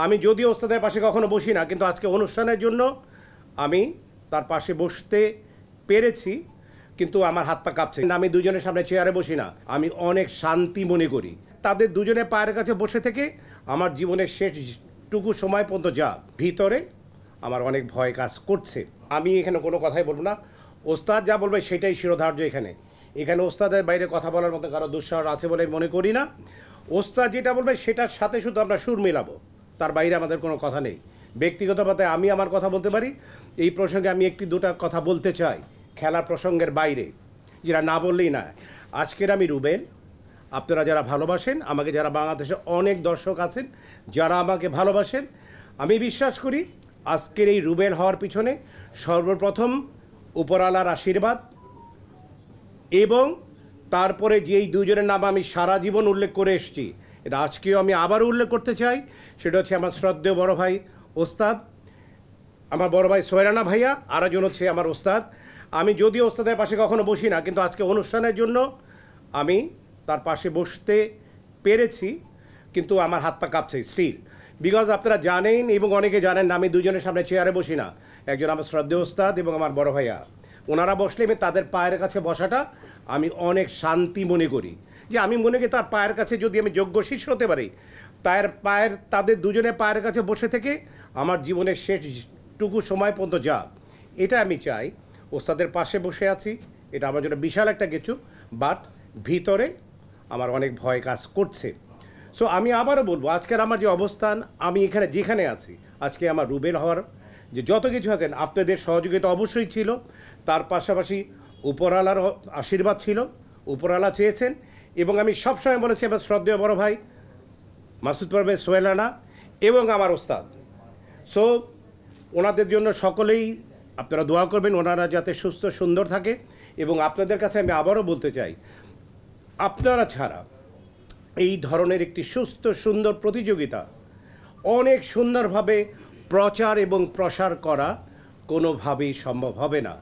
আমি যদিও ওস্তাদের পাশে কখনো বসি না, কিন্তু আজকে অনুষ্ঠানের জন্য আমি তার পাশে বসতে পেরেছি, কিন্তু আমার হাত পা কাঁপছে। আমি দুজনের সামনে চেয়ারে বসি না, আমি অনেক শান্তি মনে করি। তাদের দুজনের পায়ের কাছে বসে থেকে আমার জীবনের শেষটুকু সময় পর্যন্ত যা ভিতরে আমার অনেক ভয় কাজ করছে। আমি এখানে কোনো কথাই বলবো না, ওস্তাদ যা বলবে সেটাই শিরোধার্য। এখানে ওস্তাদের বাইরে কথা বলার মতো কারো দুঃসাহস আছে বলে মনে করি না। ওস্তাদ যেটা বলবে সেটার সাথে শুধু আমরা সুর মেলাবো, তার বাইরে আমাদের কোনো কথা নেই। ব্যক্তিগতভাবে আমি আমার কথা বলতে পারি। এই প্রসঙ্গে আমি একটি দুটা কথা বলতে চাই খেলার প্রসঙ্গের বাইরে, যেটা না বললেই না। আজকের আমি রুবেল, আপনারা যারা ভালোবাসেন আমাকে, যারা বাংলাদেশে অনেক দর্শক আছেন যারা আমাকে ভালোবাসেন, আমি বিশ্বাস করি আজকের এই রুবেল হওয়ার পিছনে সর্বপ্রথম উপরওয়ালার আশীর্বাদ, এবং তারপরে যেই দুজনের নাম আমি সারা জীবন উল্লেখ করে এসেছি, এটা আজকেও আমি আবারও উল্লেখ করতে চাই। সেটা হচ্ছে আমার শ্রদ্ধেয় বড় ভাই ওস্তাদ, আমার বড় ভাই সোহেরানা ভাইয়া, আর একজন হচ্ছে আমার ওস্তাদ। আমি যদিও ওস্তাদের পাশে কখনো বসি না, কিন্তু আজকে অনুষ্ঠানের জন্য আমি তার পাশে বসতে পেরেছি, কিন্তু আমার হাত পা কাঁপছে স্টিল। বিকজ আপনারা জানেন এবং অনেকে জানেন না, আমি দুজনের সামনে চেয়ারে বসি না। একজন আমার শ্রদ্ধেয় ওস্তাদ এবং আমার বড় ভাইয়া, ওনারা বসলে আমি তাদের পায়ের কাছে বসাটা আমি অনেক শান্তি মনে করি। যে আমি মনে করি তার পায়ের কাছে যদি আমি যোগ্য শিষ্য হতে পারি, তাদের দুজনের পায়ের কাছে বসে থেকে আমার জীবনের শেষটুকু সময় পর্যন্ত যা, এটা আমি চাই। ওস্তাদের পাশে বসে আছি, এটা আমার জন্য বিশাল একটা কিছু, বাট ভিতরে আমার অনেক ভয় কাজ করছে। সো আমি আবারও বলবো, আজকের আমার যে অবস্থান, আমি এখানে যেখানে আছি, আজকে আমার রুবেল হওয়ার যে যত কিছু আছেন, আপনাদের সহযোগিতা অবশ্যই ছিল, তার পাশাপাশি উপরওয়ালার আশীর্বাদ ছিল, উপরওয়ালা চেয়েছেন। এবং আমি সবসময় বলেছি আমার শ্রদ্ধেয় বড় ভাই মাসুদ পারভেজ সোহেলানা এবং আমার ওস্তাদ। সো ওনাদের জন্য সকলেই আপনারা দোয়া করবেন, ওনারা যাতে সুস্থ সুন্দর থাকে। এবং আপনাদের কাছে আমি আবারও বলতে চাই, আপনারা ছাড়া এই ধরনের একটি সুস্থ সুন্দর প্রতিযোগিতা অনেক সুন্দরভাবে প্রচার এবং প্রসার করা কোনোভাবেই সম্ভব হবে না।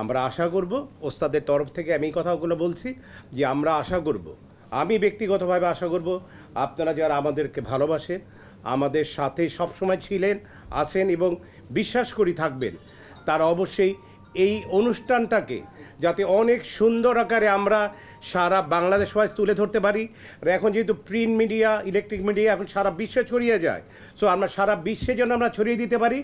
আমরা আশা করব, ওস্তাদের তরফ থেকে আমি এই কথাগুলো বলছি, যে আমরা আশা করব, আমি ব্যক্তিগতভাবে আশা করব, আপনারা যারা আমাদেরকে ভালোবাসেন, আমাদের সাথে সবসময় ছিলেন, আছেন এবং বিশ্বাস করি থাকবেন, তারা অবশ্যই এই অনুষ্ঠানটাকে যাতে অনেক সুন্দর আকারে আমরা সারা বাংলাদেশ ওয়াইজ তুলে ধরতে পারি। আর এখন যেহেতু প্রিন্ট মিডিয়া, ইলেকট্রিক মিডিয়া এখন সারা বিশ্বে ছড়িয়ে যায়, সো আমরা সারা বিশ্বে যেন আমরা ছড়িয়ে দিতে পারি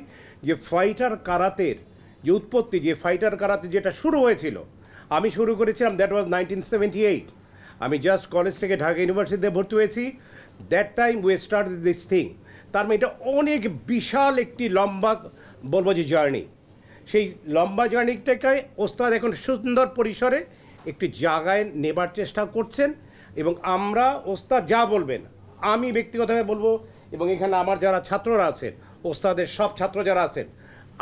যে ফাইটার কারাতের যে উৎপত্তি, যে ফাইটার কারাতে যেটা শুরু হয়েছিল, আমি শুরু করেছিলাম, দ্যাট ওয়াজ 1978। আমি জাস্ট কলেজ থেকে ঢাকা ইউনিভার্সিটিতে ভর্তি হয়েছি। That time we start this thing. তার মানে এটা অনেক বিশাল একটি লম্বা, বলবো যে জার্নি। সেই লম্বা জার্নিটাকে ওস্তাদ এখন সুন্দর পরিসরে একটি জায়গায় নেবার চেষ্টা করছেন। এবং আমরা, ওস্তাদ যা বলবেন, আমি ব্যক্তিগতভাবে বলবো, এবং এখানে আমার যারা ছাত্ররা আছেন, ওস্তাদের সব ছাত্র যারা আছেন,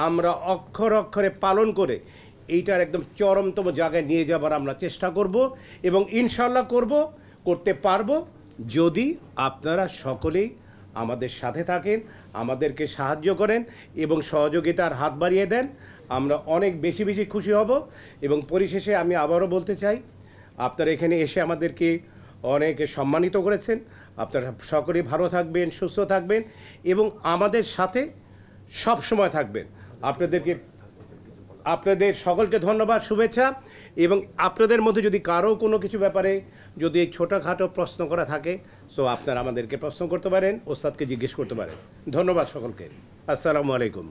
আমরা অক্ষর অক্ষরে পালন করে এইটার একদম চরমতম জায়গায় নিয়ে যাবার আমরা চেষ্টা করব। এবং ইনশাল্লাহ করতে পারবো, যদি আপনারা সকলেই আমাদের সাথে থাকেন, আমাদেরকে সাহায্য করেন এবং সহযোগিতার হাত বাড়িয়ে দেন, আমরা অনেক বেশি বেশি খুশি হব। এবং পরিশেষে আমি আবারও বলতে চাই, আপনারা এখানে এসে আমাদেরকে অনেক সম্মানিত করেছেন। আপনারা সকলেই ভালো থাকবেন, সুস্থ থাকবেন এবং আমাদের সাথে সব সময় থাকবেন। আপনাদের সকলকে ধন্যবাদ, শুভেচ্ছা। এবং আপনাদের মধ্যে যদি কারো কোনো কিছু ব্যাপারে যদি এই ছোটোখাটো প্রশ্ন করা থাকে, সো আপনারা আমাদেরকে প্রশ্ন করতে পারেন, ওস্তাদকে জিজ্ঞেস করতে পারেন। ধন্যবাদ সকলকে। আসসালামু আলাইকুম।